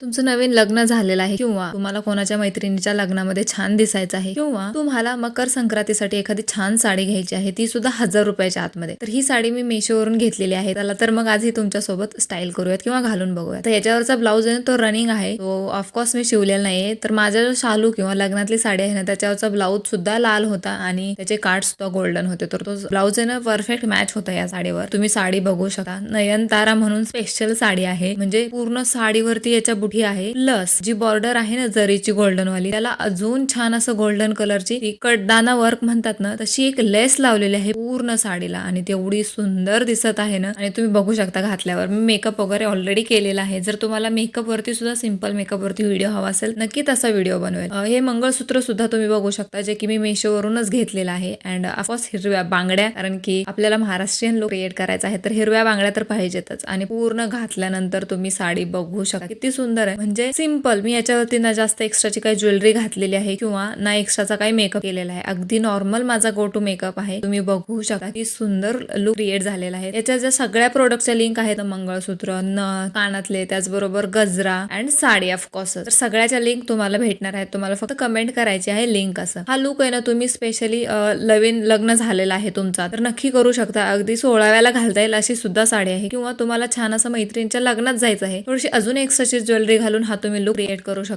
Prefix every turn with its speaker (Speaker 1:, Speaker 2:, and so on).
Speaker 1: तुमचं नवीन लग्न झालेलं आहे किंवा तुम्हाला कोणाच्या मैत्रिणीच्या लग्नामध्ये छान दिसायचं आहे किंवा तुम्हाला मकर संक्रांतीसाठी एखादी छान साडी घ्यायची आहे, ती सुद्धा 1000 रुपयाच्या आतमध्ये. तर ही साडी मी मेशोवरून घेतलेली आहे. त्याला तर मग आज ही तुमच्यासोबत स्टाईल करूयात किंवा घालून बघूयात. तर याच्यावरचा ब्लाऊज आहे ना, तो रनिंग आहे. तो ऑफकोर्स मी शिवलेला नाहीये. तर माझा जो शालू किंवा लग्नातली साडी आहे ना, त्याच्यावरचा ब्लाऊज सुद्धा लाल होता आणि त्याचे कार्ड सुद्धा गोल्डन होते. तर तो ब्लाऊज आहे ना, परफेक्ट मॅच होता या साडीवर. तुम्ही साडी बघू शकता. नयनतारा म्हणून स्पेशल साडी आहे. म्हणजे पूर्ण साडीवरती याच्या बुटी आहे. प्लस जी बॉर्डर आहे ना जरीची गोल्डन वाली, त्याला अजून छान असं गोल्डन कलरची कटदाना वर्क म्हणतात ना, तशी एक लेस लावलेली आहे पूर्ण साडीला आणि तेवढी सुंदर दिसत आहे ना. आणि तुम्ही बघू शकता घातल्यावर. मी मेकअप वगैरे ऑलरेडी केलेला आहे. जर तुम्हाला मेकअप वरती सुद्धा सिंपल मेकअप वरती व्हिडिओ हवा असेल, नक्की तसा व्हिडिओ बनवेल. हे मंगळसूत्र सुद्धा तुम्ही बघू शकता, जे की मी मेशोवरूनच घेतलेलं आहे. अँड ऑफकोर्स हिरव्या बांगड्या, कारण की आपल्याला महाराष्ट्रीयन लुक क्रिएट करायचा आहे, तर हिरव्या बांगड्या तर पाहिजेतच. आणि पूर्ण घातल्यानंतर तुम्ही साडी बघू शकता किती सुंदर आहे. म्हणजे सिंपल, मी याच्यावरती ना जास्त एक्स्ट्राची काही ज्वेलरी घातलेली आहे किंवा ना एक्स्ट्राचा काही मेकअप केलेला आहे. अगदी नॉर्मल माझा गो टू मेकअप आहे. तुम्ही बघू शकता की सुंदर लुक क्रिएट झालेला आहे. याच्या ज्या सगळ्या प्रोडक्टच्या लिंक आहेत, मंगळसूत्र, कानातले, त्याचबरोबर गजरा अँड साडी ऑफकोर्स, तर सगळ्याच्या लिंक तुम्हाला भेटणार आहेत. तुम्हाला फक्त कमेंट करायची आहे लिंक असं. हा लुक आहे ना, तुम्ही स्पेशली नवीन लग्न झालेला आहे तुमचा, तर नक्की करू शकता. अगदी 16व्याला घालता येईल अशी सुद्धा साडी आहे. किंवा तुम्हाला छान असं मैत्रिणीच्या लग्नात जायचं आहे, थोडीशी अजून एक्स्ट्राची ज्वेलरी घालून हा तुम्ही लुक क्रिएट करू शकता.